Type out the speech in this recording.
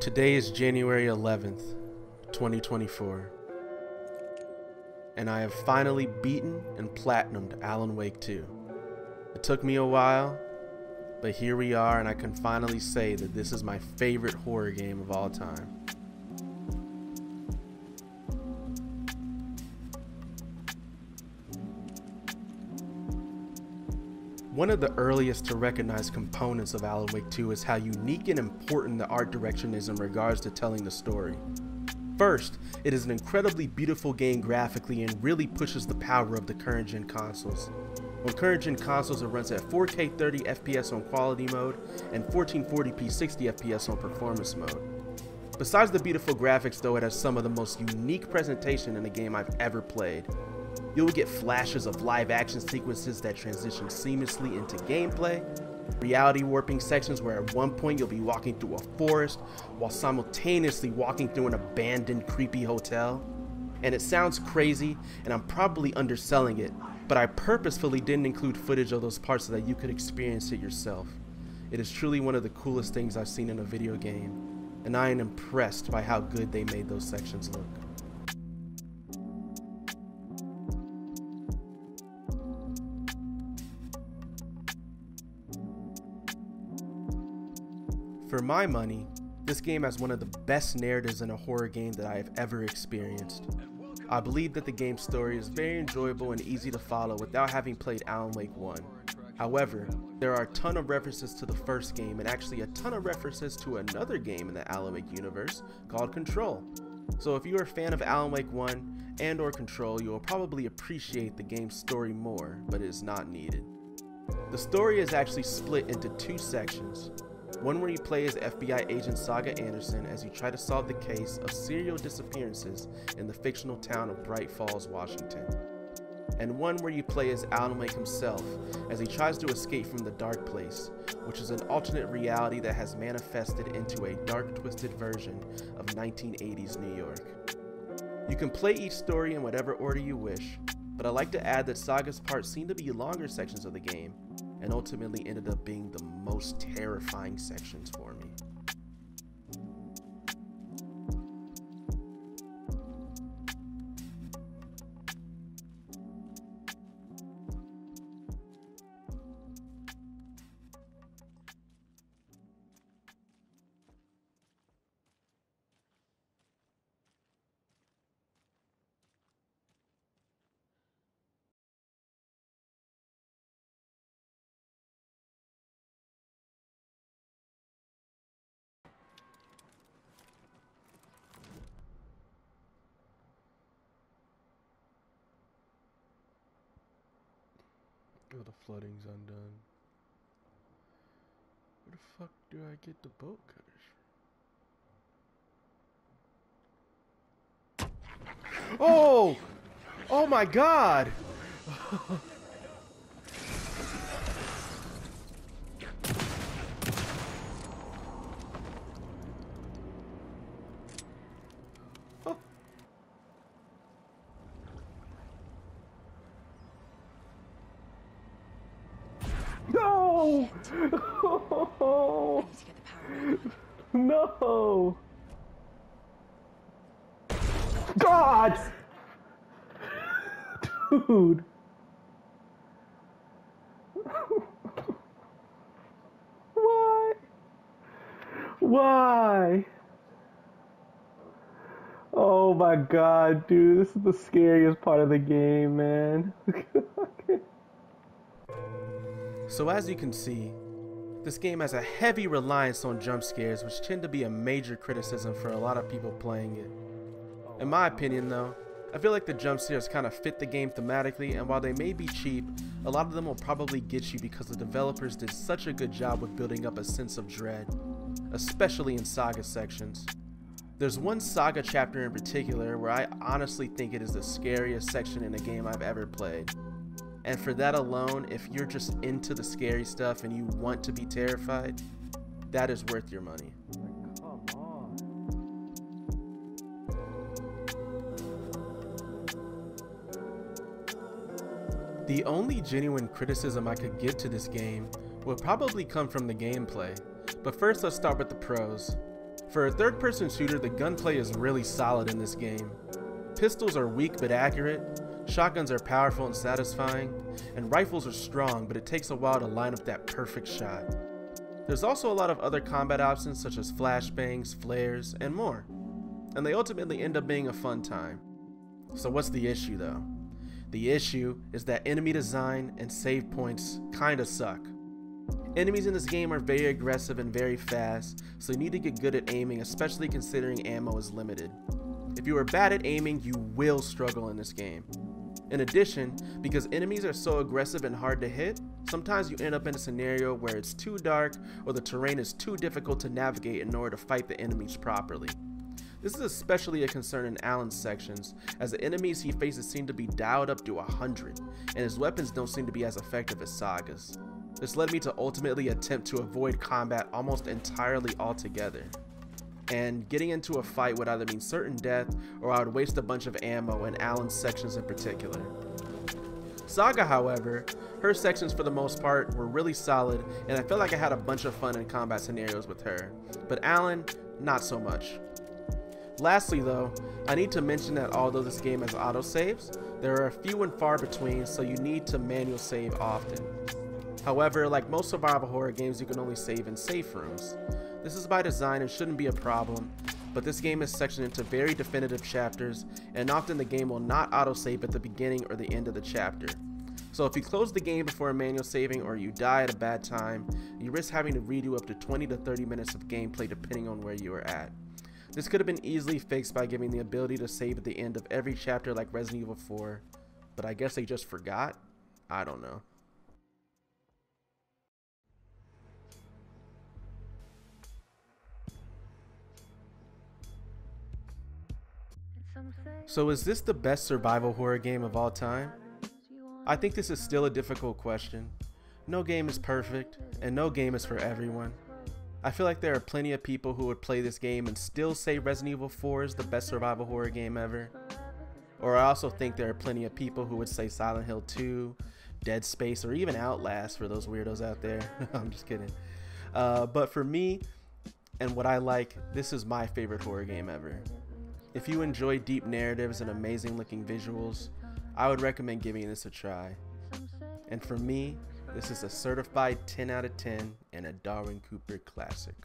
Today is January 11th, 2024, and I have finally beaten and platinumed Alan Wake 2. It took me a while, but here we are, and I can finally say that this is my favorite horror game of all time. One of the earliest to recognize components of Alan Wake 2 is how unique and important the art direction is in regards to telling the story. First, it is an incredibly beautiful game graphically and really pushes the power of the current gen consoles. On current gen consoles, it runs at 4K 30 FPS on quality mode and 1440p 60 FPS on performance mode. Besides the beautiful graphics though, it has some of the most unique presentation in a game I've ever played. You will get flashes of live action sequences that transition seamlessly into gameplay, reality warping sections where at one point you'll be walking through a forest while simultaneously walking through an abandoned creepy hotel. And it sounds crazy and I'm probably underselling it, but I purposefully didn't include footage of those parts so that you could experience it yourself. It is truly one of the coolest things I've seen in a video game, and I am impressed by how good they made those sections look. For my money, this game has one of the best narratives in a horror game that I have ever experienced. I believe that the game's story is very enjoyable and easy to follow without having played Alan Wake 1. However, there are a ton of references to the first game and actually a ton of references to another game in the Alan Wake universe called Control. So if you are a fan of Alan Wake 1 and or Control, you will probably appreciate the game's story more, but it is not needed. The story is actually split into two sections. One where you play as FBI agent Saga Anderson as you try to solve the case of serial disappearances in the fictional town of Bright Falls, Washington. And one where you play as Alan Wake himself as he tries to escape from the Dark Place, which is an alternate reality that has manifested into a dark, twisted version of 1980s New York. You can play each story in whatever order you wish, but I like to add that Saga's parts seem to be longer sections of the game, and ultimately ended up being the most terrifying sections for me. Oh, the flooding's undone. Where the fuck do I get the bolt cutters? Oh! Oh my god! No! No! God! Dude! Why? Why? Oh my god, dude, this is the scariest part of the game, man. So as you can see, this game has a heavy reliance on jump scares, which tend to be a major criticism for a lot of people playing it. In my opinion though, I feel like the jump scares kind of fit the game thematically, and while they may be cheap, a lot of them will probably get you because the developers did such a good job with building up a sense of dread, especially in Saga sections. There's one Saga chapter in particular where I honestly think it is the scariest section in a game I've ever played. And for that alone, if you're just into the scary stuff and you want to be terrified, that is worth your money. Come on. The only genuine criticism I could give to this game would probably come from the gameplay, but first let's start with the pros. For a third-person shooter, the gunplay is really solid in this game. Pistols are weak but accurate, shotguns are powerful and satisfying, and rifles are strong, but it takes a while to line up that perfect shot. There's also a lot of other combat options such as flashbangs, flares, and more, and they ultimately end up being a fun time. So what's the issue though? The issue is that enemy design and save points kinda suck. Enemies in this game are very aggressive and very fast, so you need to get good at aiming, especially considering ammo is limited. If you are bad at aiming, you will struggle in this game. In addition, because enemies are so aggressive and hard to hit, sometimes you end up in a scenario where it's too dark or the terrain is too difficult to navigate in order to fight the enemies properly. This is especially a concern in Alan's sections, as the enemies he faces seem to be dialed up to 100, and his weapons don't seem to be as effective as Saga's. This led me to ultimately attempt to avoid combat almost entirely altogether. And getting into a fight would either mean certain death or I would waste a bunch of ammo in Alan's sections in particular. Saga, however, her sections for the most part were really solid, and I felt like I had a bunch of fun in combat scenarios with her, but Alan, not so much. Lastly though, I need to mention that although this game has autosaves, there are a few and far between, so you need to manual save often. However, like most survival horror games, you can only save in safe rooms. This is by design and shouldn't be a problem, but this game is sectioned into very definitive chapters, and often the game will not autosave at the beginning or the end of the chapter. So if you close the game before manual saving or you die at a bad time, you risk having to redo up to 20 to 30 minutes of gameplay depending on where you are at. This could have been easily fixed by giving the ability to save at the end of every chapter like Resident Evil 4, but I guess they just forgot? I don't know. So is this the best survival horror game of all time? I think this is still a difficult question. No game is perfect, and no game is for everyone. I feel like there are plenty of people who would play this game and still say Resident Evil 4 is the best survival horror game ever. Or I also think there are plenty of people who would say Silent Hill 2, Dead Space, or even Outlast for those weirdos out there. I'm just kidding. But for me, and what I like, this is my favorite horror game ever. If you enjoy deep narratives and amazing looking visuals, I would recommend giving this a try. And for me, this is a certified 10 out of 10 and a DarwinCooper classic.